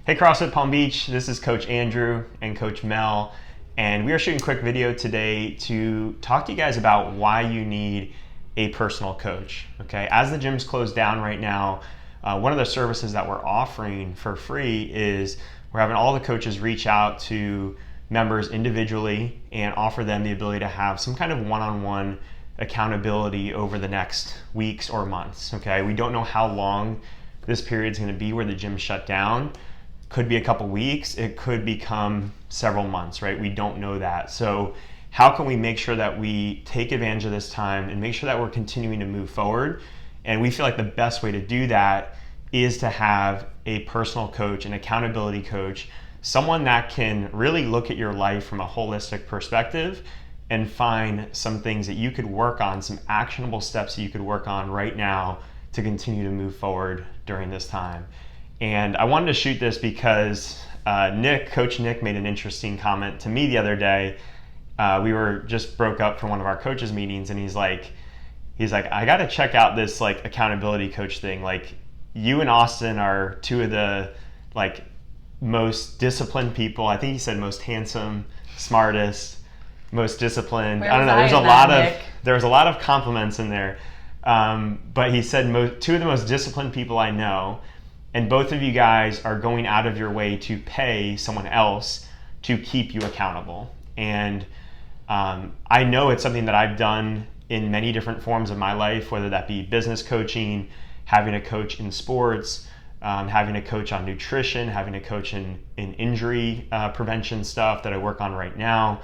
Hey CrossFit Palm Beach, this is Coach Andrew and Coach Mel, and we are shooting a quick video today to talk to you guys about why you need a personal coach. Okay, as the gym's closed down right now, one of the services that we're offering for free is we're having all the coaches reach out to members individually and offer them the ability to have some kind of one-on-one accountability over the next weeks or months. Okay, we don't know how long this period is going to be where the gym shut down. Could be a couple weeks, it could become several months, right? We don't know that. So how can we make sure that we take advantage of this time and make sure that we're continuing to move forward? And we feel like the best way to do that is to have a personal coach, an accountability coach, someone that can really look at your life from a holistic perspective and find some things that you could work on, some actionable steps that you could work on right now to continue to move forward during this time. And I wanted to shoot this because Coach Nick made an interesting comment to me the other day. We were just broke up from one of our coaches meetings, and he's like, I got to check out this like accountability coach thing. Like, you and Austin are two of the like most disciplined people. I think he said most handsome, smartest, most disciplined. I don't know. There's a lot of compliments in there. But he said two of the most disciplined people I know. And both of you guys are going out of your way to pay someone else to keep you accountable. And I know it's something that I've done in many different forms of my life, whether that be business coaching, having a coach in sports, having a coach on nutrition, having a coach in injury prevention stuff that I work on right now.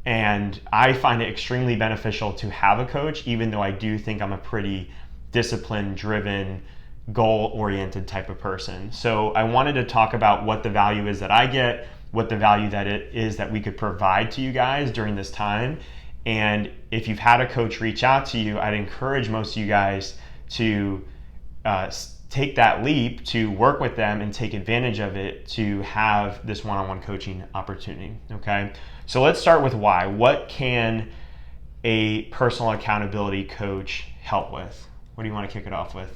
And I find it extremely beneficial to have a coach, even though I do think I'm a pretty discipline driven, goal-oriented type of person. So I wanted to talk about what the value is that I get, what the value that it is that we could provide to you guys during this time. And if you've had a coach reach out to you, I'd encourage most of you guys to take that leap to work with them and take advantage of it to have this one-on-one coaching opportunity, okay? So let's start with why. What can a personal accountability coach help with? What do you want to kick it off with?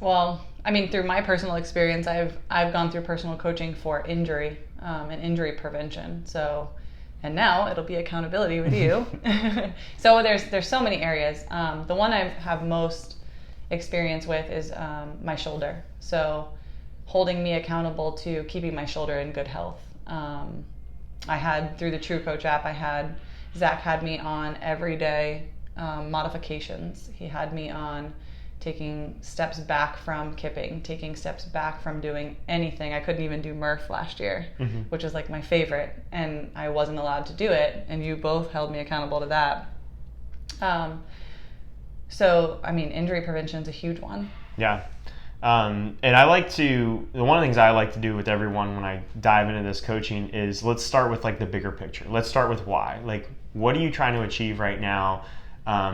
Well, I mean, through my personal experience, I've gone through personal coaching for injury and injury prevention. So, and now it'll be accountability with you. So there's so many areas. The one I have most experience with is my shoulder. So holding me accountable to keeping my shoulder in good health. I had, through the True Coach app, Zach had me on everyday modifications. He had me on taking steps back from kipping, taking steps back from doing anything. I couldn't even do Murph last year, which is like my favorite, and I wasn't allowed to do it, and you both held me accountable to that. So, I mean, injury prevention is a huge one. Yeah. And one of the things I like to do with everyone when I dive into this coaching is let's start with like the bigger picture. Let's start with why. Like, what are you trying to achieve right now?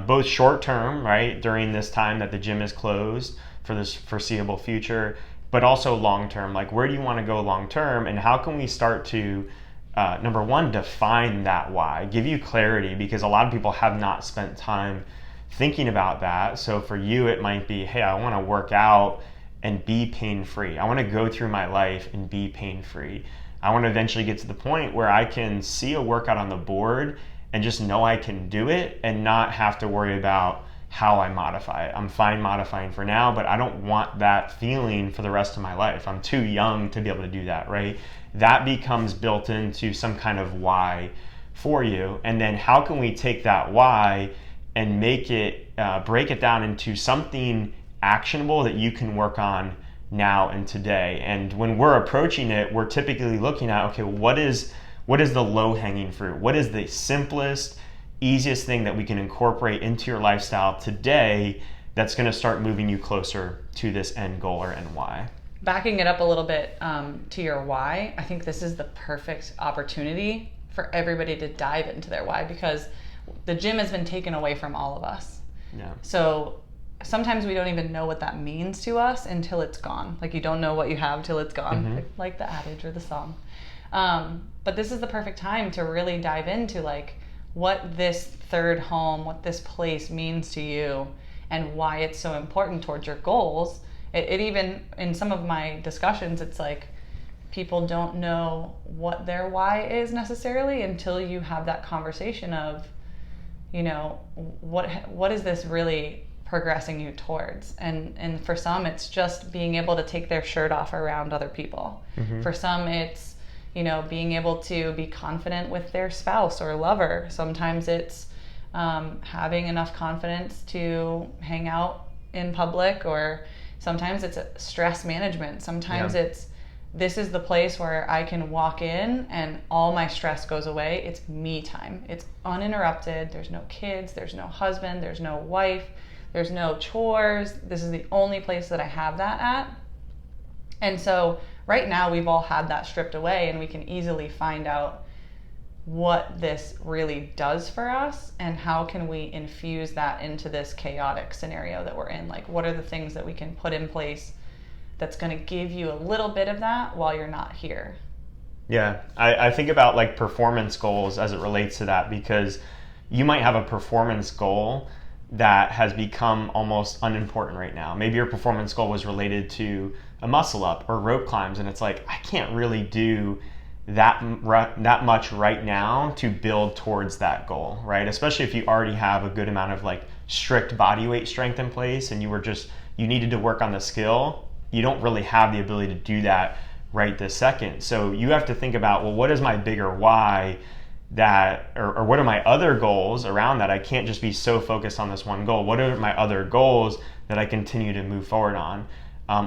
Both short term, right, during this time that the gym is closed for this foreseeable future, but also long term. Like, where do you want to go long term, and how can we start to, number one, define that why, give you clarity, because a lot of people have not spent time thinking about that. So for you, it might be, hey, I want to work out and be pain-free. I want to go through my life and be pain-free. I want to eventually get to the point where I can see a workout on the board and just know I can do it and not have to worry about how I modify it. I'm fine modifying for now, but I don't want that feeling for the rest of my life. I'm too young to be able to do that, right? That becomes built into some kind of why for you. And then how can we take that why and make it, break it down into something actionable that you can work on now and today? And when we're approaching it, we're typically looking at, okay, what is the low-hanging fruit? What is the simplest, easiest thing that we can incorporate into your lifestyle today that's going to start moving you closer to this end goal or end why? Backing it up a little bit to your why, I think this is the perfect opportunity for everybody to dive into their why, because the gym has been taken away from all of us. Yeah. So sometimes we don't even know what that means to us until it's gone. Like, you don't know what you have till it's gone, like the adage or the song. But this is the perfect time to really dive into like what this third home, what this place means to you, and why it's so important towards your goals. It even, in some of my discussions, it's like people don't know what their why is necessarily until you have that conversation of, you know, what is this really progressing you towards? And for some, it's just being able to take their shirt off around other people. For some, it's, you know, being able to be confident with their spouse or lover. Sometimes it's having enough confidence to hang out in public, or sometimes it's stress management. Sometimes it's, this is the place where I can walk in and all my stress goes away. It's me time. It's uninterrupted. There's no kids, there's no husband, there's no wife, there's no chores. This is the only place that I have that at. And so right now we've all had that stripped away, and we can easily find out what this really does for us and how can we infuse that into this chaotic scenario that we're in. Like, what are the things that we can put in place that's going to give you a little bit of that while you're not here? Yeah, I think about like performance goals as it relates to that, because you might have a performance goal that has become almost unimportant right now. Maybe your performance goal was related to a muscle up or rope climbs, and it's like, I can't really do that much right now to build towards that goal, right? Especially if you already have a good amount of like strict body weight strength in place, and you needed to work on the skill. You don't really have the ability to do that right this second. So you have to think about, well, what is my bigger why or what are my other goals around that? I can't just be so focused on this one goal. What are my other goals that I continue to move forward on?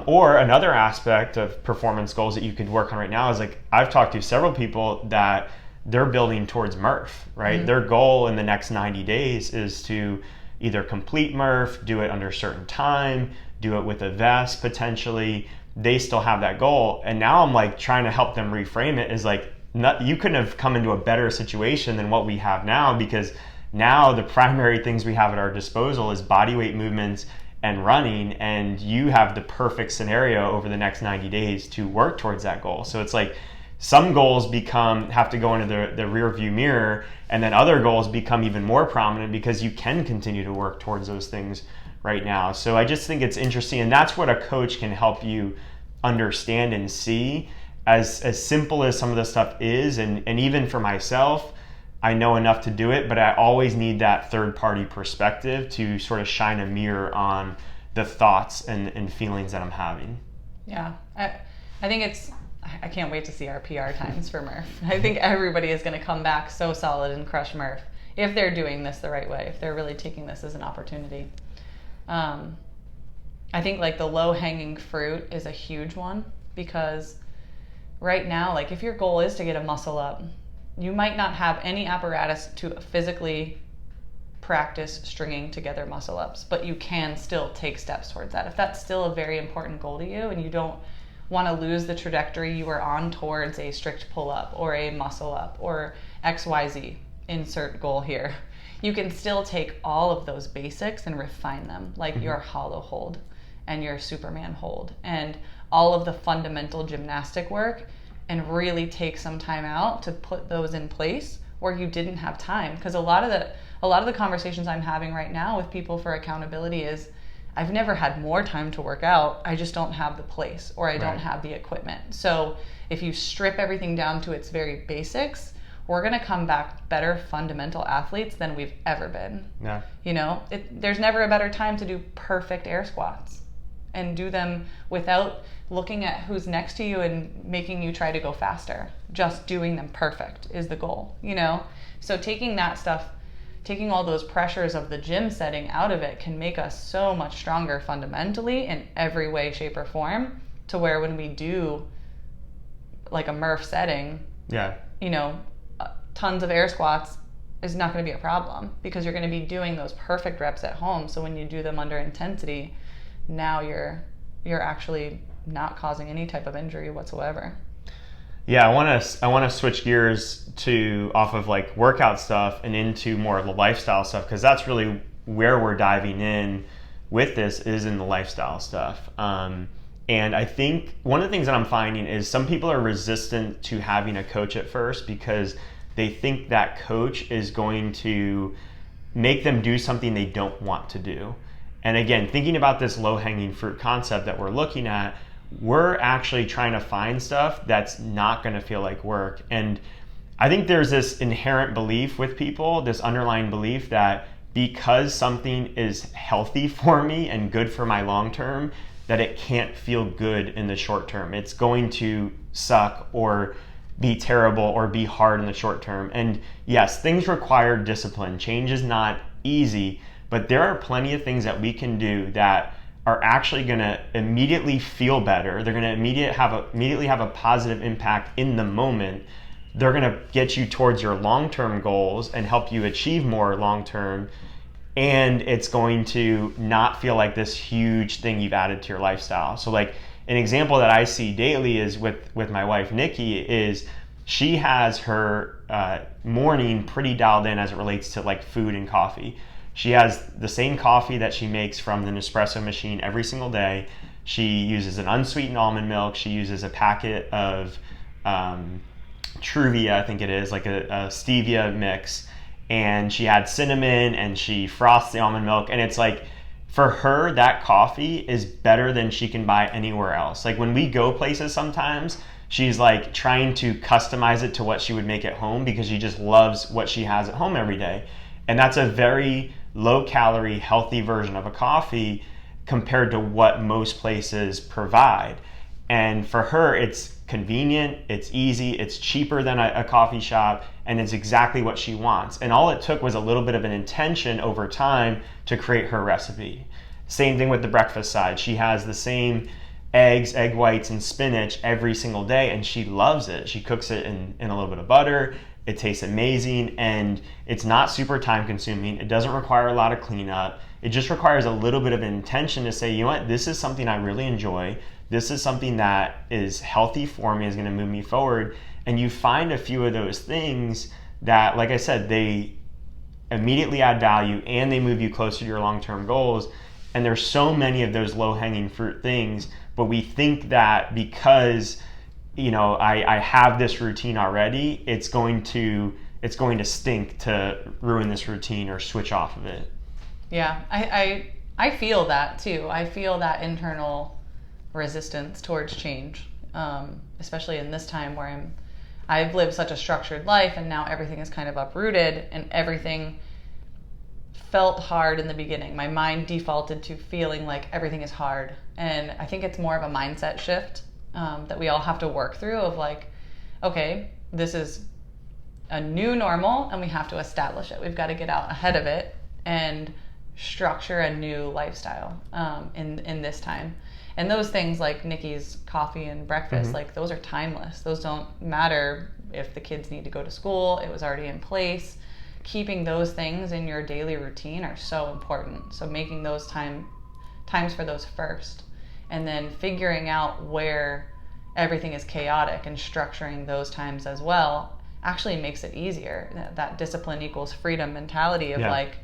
Or another aspect of performance goals that you could work on right now is, like, I've talked to several people that they're building towards Murph, right? Their goal in the next 90 days is to either complete Murph, do it under a certain time, do it with a vest potentially. They still have that goal. And now I'm like trying to help them reframe it as like, you couldn't have come into a better situation than what we have now, because now the primary things we have at our disposal is body weight movements and running, and you have the perfect scenario over the next 90 days to work towards that goal. So it's like some goals have to go into the rear view mirror, and then other goals become even more prominent because you can continue to work towards those things right now. So I just think it's interesting, and that's what a coach can help you understand and see. As simple as some of this stuff is, and even for myself, I know enough to do it, but I always need that third-party perspective to sort of shine a mirror on the thoughts and feelings that I'm having. Yeah, I think I can't wait to see our PR times for Murph. I think everybody is going to come back so solid and crush Murph if they're doing this the right way, if they're really taking this as an opportunity. I think like the low-hanging fruit is a huge one, because right now, like if your goal is to get a muscle up, you might not have any apparatus to physically practice stringing together muscle ups, but you can still take steps towards that. If that's still a very important goal to you and you don't want to lose the trajectory you were on towards a strict pull up or a muscle up or XYZ, insert goal here, you can still take all of those basics and refine them, like your hollow hold and your Superman hold and all of the fundamental gymnastic work, and really take some time out to put those in place where you didn't have time. Because a lot of the conversations I'm having right now with people for accountability is, I've never had more time to work out, I just don't have the place, or I don't have the equipment. So if you strip everything down to its very basics, we're gonna come back better fundamental athletes than we've ever been. Yeah. You know, there's never a better time to do perfect air squats and do them without looking at who's next to you and making you try to go faster. Just doing them perfect is the goal, you know? So taking that stuff, taking all those pressures of the gym setting out of it can make us so much stronger fundamentally in every way, shape, or form, to where when we do like a Murph setting, you know, tons of air squats is not going to be a problem, because you're going to be doing those perfect reps at home. So when you do them under intensity, now you're actually not causing any type of injury whatsoever. Yeah, I want to switch gears off of like workout stuff and into more of the lifestyle stuff, because that's really where we're diving in with this, is in the lifestyle stuff. And I think one of the things that I'm finding is some people are resistant to having a coach at first, because they think that coach is going to make them do something they don't want to do. And again, thinking about this low-hanging fruit concept that we're looking at, we're actually trying to find stuff that's not going to feel like work. And I think there's this inherent belief with people, this underlying belief that because something is healthy for me and good for my long term, that it can't feel good in the short term. It's going to suck or be terrible or be hard in the short term. And yes, things require discipline. Change is not easy, but there are plenty of things that we can do that are actually going to immediately feel better. They're going to immediately have a positive impact in the moment. They're going to get you towards your long-term goals and help you achieve more long-term. And it's going to not feel like this huge thing you've added to your lifestyle. So like an example that I see daily is with my wife, Nikki, is she has her morning pretty dialed in as it relates to like food and coffee. She has the same coffee that she makes from the Nespresso machine every single day. She uses an unsweetened almond milk. She uses a packet of Truvia, I think it is, like a stevia mix. And she adds cinnamon and she frosts the almond milk. And it's like, for her, that coffee is better than she can buy anywhere else. Like when we go places sometimes, she's like trying to customize it to what she would make at home because she just loves what she has at home every day. And that's a very low calorie, healthy version of a coffee compared to what most places provide. And for her, it's convenient, it's easy, it's cheaper than a coffee shop, and it's exactly what she wants. And all it took was a little bit of an intention over time to create her recipe. Same thing with the breakfast side. She has the same eggs, egg whites, and spinach every single day, and she loves it. She cooks it in a little bit of butter. It tastes amazing, and it's not super time consuming. It doesn't require a lot of cleanup. It just requires a little bit of intention to say, you know what, this is something I really enjoy. This is something that is healthy for me, is going to move me forward. And you find a few of those things that, like I said, they immediately add value and they move you closer to your long-term goals. And there's so many of those low-hanging fruit things, but we think that because I have this routine already, it's going to stink to ruin this routine or switch off of it. Yeah, I feel that too. I feel that internal resistance towards change, especially in this time where I've lived such a structured life and now everything is kind of uprooted and everything felt hard in the beginning. My mind defaulted to feeling like everything is hard. And I think it's more of a mindset shift that we all have to work through of like, okay, this is a new normal and we have to establish it. We've got to get out ahead of it and structure a new lifestyle in this time. And those things like Nikki's coffee and breakfast, like those are timeless. Those don't matter if the kids need to go to school. It was already in place. Keeping those things in your daily routine are so important. So making those times for those first, and then figuring out where everything is chaotic and structuring those times as well actually makes it easier. That discipline equals freedom mentality of like,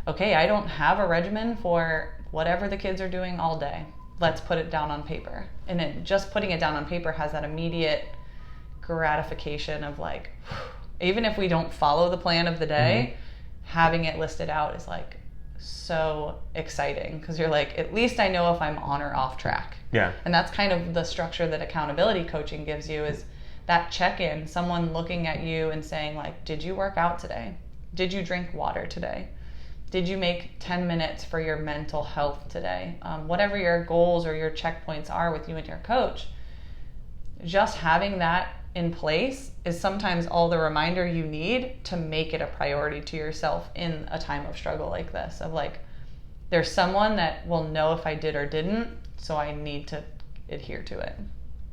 okay, I don't have a regimen for whatever the kids are doing all day. Let's put it down on paper. And then just putting it down on paper has that immediate gratification of like, even if we don't follow the plan of the day, having it listed out is like so exciting because you're like, at least I know if I'm on or off track. Yeah. And that's kind of the structure that accountability coaching gives you, is that check-in, someone looking at you and saying like, did you work out today? Did you drink water today? Did you make 10 minutes for your mental health today? Whatever your goals or your checkpoints are with you and your coach, just having that in place is sometimes all the reminder you need to make it a priority to yourself in a time of struggle like this, of like, there's someone that will know if I did or didn't, so I need to adhere to it.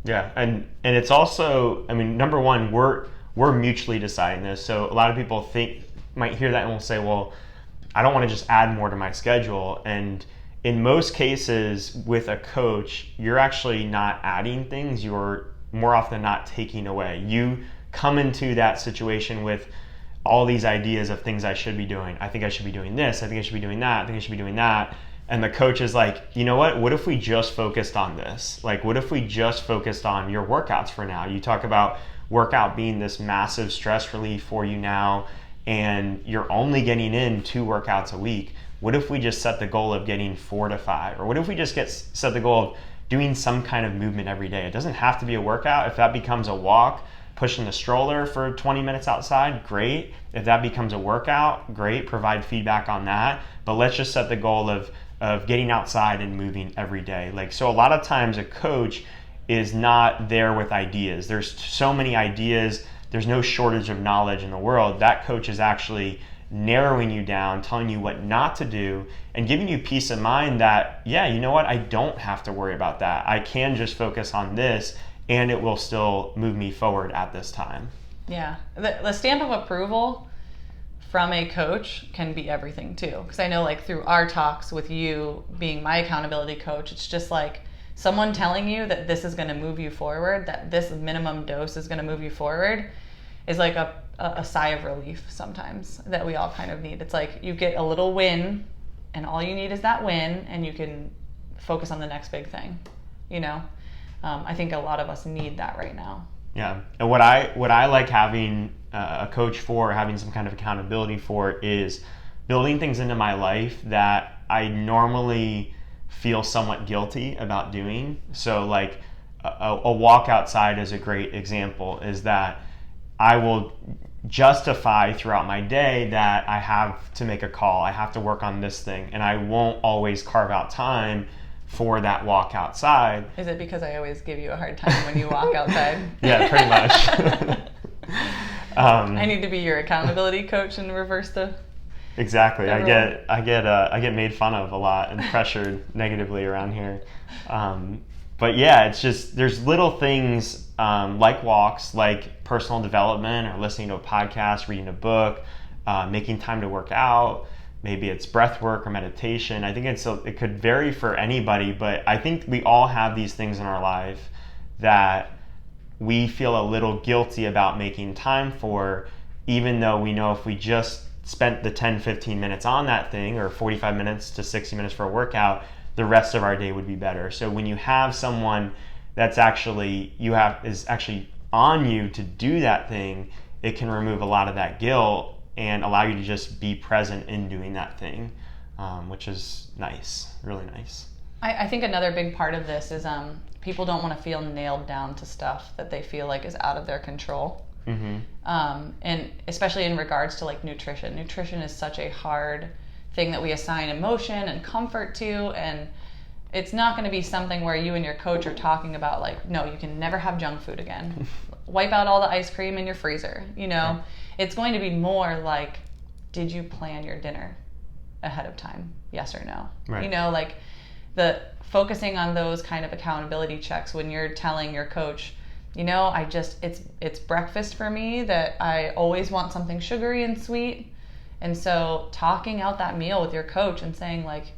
Yeah, and it's also, I mean, number one, we're mutually deciding this. So a lot of people might hear that and will say, well, I don't want to just add more to my schedule. And in most cases with a coach, you're actually not adding things, you're more often than not taking away. You come into that situation with all these ideas of things I should be doing. I think I should be doing this. I think I should be doing that. I think I should be doing that. And the coach is like, you know what if we just focused on this? Like, what if we just focused on your workouts for now? You talk about workout being this massive stress relief for you now, and you're only getting in 2 workouts a week. What if we just set the goal of getting 4 to 5? Or what if we just set the goal of doing some kind of movement every day. It doesn't have to be a workout. If that becomes a walk, pushing the stroller for 20 minutes outside, great. If that becomes a workout, great. Provide feedback on that. But let's just set the goal of getting outside and moving every day. Like, so a lot of times a coach is not there with ideas. There's so many ideas. There's no shortage of knowledge in the world. That coach is actually narrowing you down, telling you what not to do, and giving you peace of mind that, yeah, you know what, I don't have to worry about that. I can just focus on this, and it will still move me forward at this time. Yeah. The stamp of approval from a coach can be everything too. Because I know, like, through our talks with you being my accountability coach, it's just like someone telling you that this is going to move you forward, that this minimum dose is going to move you forward, is like a sigh of relief sometimes that we all kind of need. It's like you get a little win, and all you need is that win, and you can focus on the next big thing, you know? I think a lot of us need that right now. Yeah, and what I like having a coach for, having some kind of accountability for, is building things into my life that I normally feel somewhat guilty about doing. So like a walk outside is a great example, is that I will justify throughout my day that I have to make a call, I have to work on this thing, and I won't always carve out time for that walk outside. Is it because I always give you a hard time when you walk outside? Yeah, pretty much. I need to be your accountability coach and reverse the. Exactly. I get made fun of a lot and pressured negatively around here. But yeah, it's just, there's little things like walks, like personal development, or listening to a podcast, reading a book, making time to work out. Maybe it's breath work or meditation. I think it could vary for anybody, but I think we all have these things in our life that we feel a little guilty about making time for, even though we know if we just spent the 10-15 minutes on that thing, or 45 minutes to 60 minutes for a workout, the rest of our day would be better. So when you have someone that's actually is actually on you to do that thing, it can remove a lot of that guilt and allow you to just be present in doing that thing, which is nice, really nice. I think another big part of this is people don't want to feel nailed down to stuff that they feel like is out of their control. Mm-hmm. And especially in regards to like nutrition. Nutrition is such a hard thing that we assign emotion and comfort to, and it's not going to be something where you and your coach are talking about like, no, you can never have junk food again. Wipe out all the ice cream in your freezer, you know? Yeah. It's going to be more like, did you plan your dinner ahead of time? Yes or no? Right. You know, like the focusing on those kind of accountability checks when you're telling your coach, you know, it's breakfast for me that I always want something sugary and sweet. And so talking out that meal with your coach and saying like,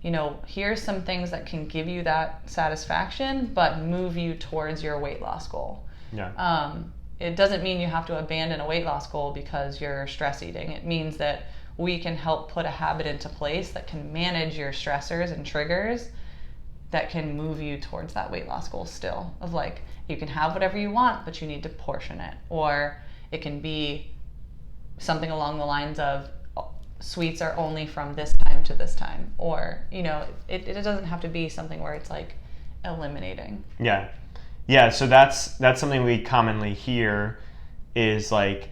you know, here's some things that can give you that satisfaction, but move you towards your weight loss goal. Yeah. It doesn't mean you have to abandon a weight loss goal because you're stress eating. It means that we can help put a habit into place that can manage your stressors and triggers that can move you towards that weight loss goal still. Of like, you can have whatever you want, but you need to portion it. Or it can be something along the lines of sweets are only from this time to this time. Or, you know, it doesn't have to be something where it's like eliminating. Yeah. Yeah, so that's something we commonly hear is like,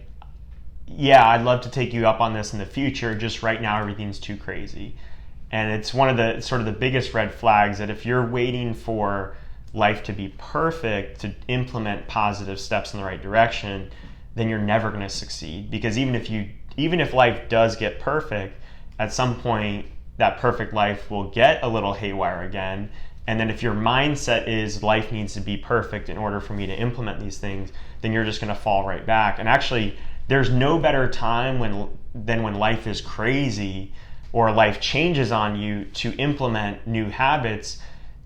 yeah, I'd love to take you up on this in the future, just right now everything's too crazy. And it's one of the sort of the biggest red flags that if you're waiting for life to be perfect to implement positive steps in the right direction, then you're never going to succeed. Because even if life does get perfect, at some point that perfect life will get a little haywire again. And then if your mindset is life needs to be perfect in order for me to implement these things, then you're just going to fall right back. And actually, there's no better time than when life is crazy or life changes on you to implement new habits,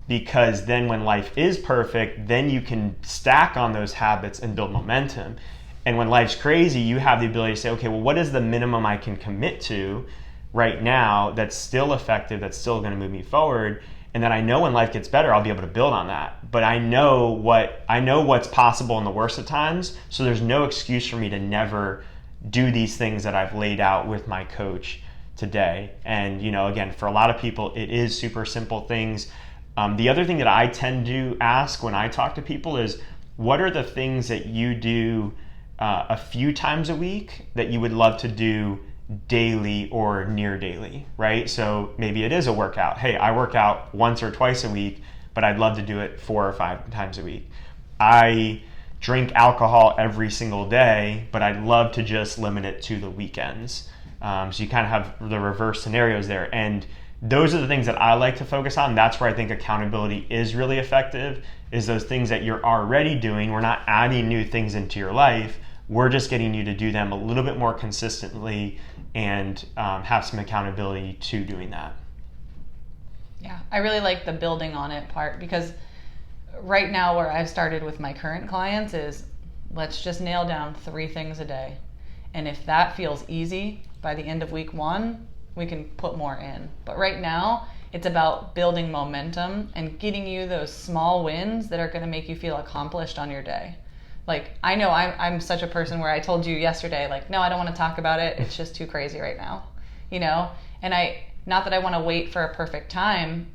because then when life is perfect, then you can stack on those habits and build momentum. And when life's crazy, you have the ability to say, okay, well, what is the minimum I can commit to right now that's still effective, that's still going to move me forward? And then I know when life gets better, I'll be able to build on that. But I know what's possible in the worst of times, so there's no excuse for me to never do these things that I've laid out with my coach today. And, you know, again, for a lot of people, it is super simple things. The other thing that I tend to ask when I talk to people is, what are the things that you do a few times a week that you would love to do daily or near daily, right? So maybe it is a workout. Hey, I work out once or twice a week, but I'd love to do it 4 or 5 times a week. I drink alcohol every single day, but I'd love to just limit it to the weekends. So you kind of have the reverse scenarios there. And those are the things that I like to focus on. That's where I think accountability is really effective, is those things that you're already doing. We're not adding new things into your life. We're just getting you to do them a little bit more consistently and have some accountability to doing that. Yeah, I really like the building on it part, because right now where I've started with my current clients is, let's just nail down 3 things a day. And if that feels easy, by the end of week 1, we can put more in. But right now, it's about building momentum and getting you those small wins that are going to make you feel accomplished on your day. Like, I know I'm such a person where I told you yesterday, like, no, I don't want to talk about it. It's just too crazy right now, you know? And not that I want to wait for a perfect time,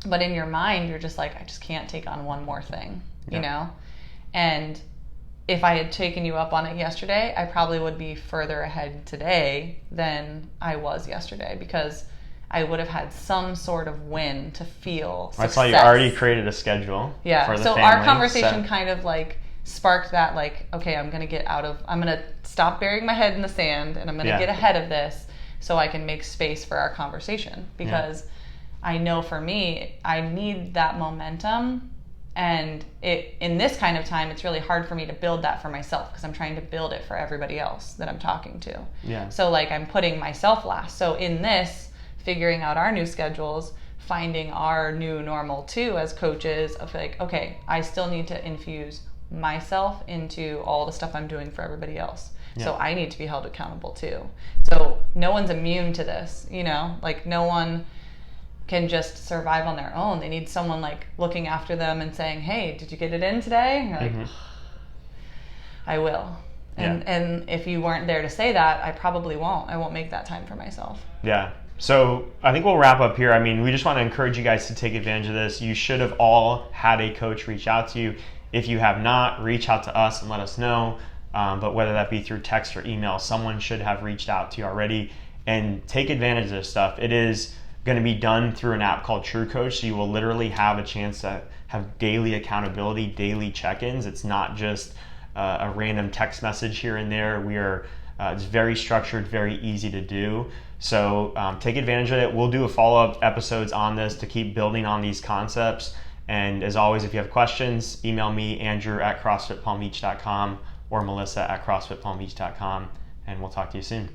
but in your mind, you're just like, I just can't take on one more thing, you know? And if I had taken you up on it yesterday, I probably would be further ahead today than I was yesterday, because I would have had some sort of win to feel success. That's why you already created a schedule for the so family. Our conversation kind of like sparked that, like, okay, I'm going to stop burying my head in the sand, and I'm going to get ahead of this so I can make space for our conversation, because I know for me, I need that momentum. And in this kind of time, it's really hard for me to build that for myself, because I'm trying to build it for everybody else that I'm talking to. Yeah. So like, I'm putting myself last. So in this, figuring out our new schedules, finding our new normal too as coaches, of like, okay, I still need to infuse myself into all the stuff I'm doing for everybody else. Yeah. So I need to be held accountable too. So no one's immune to this, you know, like no one can just survive on their own. They need someone like looking after them and saying, hey, did you get it in today? And you're like, I will. And if you weren't there to say that, I probably won't. I won't make that time for myself. Yeah. So I think we'll wrap up here. I mean, we just want to encourage you guys to take advantage of this. You should have all had a coach reach out to you. If you have not, reach out to us and let us know. But whether that be through text or email, someone should have reached out to you already. And take advantage of this stuff. It is going to be done through an app called True Coach. So you will literally have a chance to have daily accountability, daily check-ins. It's not just a random text message here and there. It's very structured, very easy to do. So take advantage of it. We'll do a follow-up episodes on this to keep building on these concepts. And as always, if you have questions, email me, Andrew at CrossFitPalmBeach.com or Melissa at CrossFitPalmBeach.com, and we'll talk to you soon.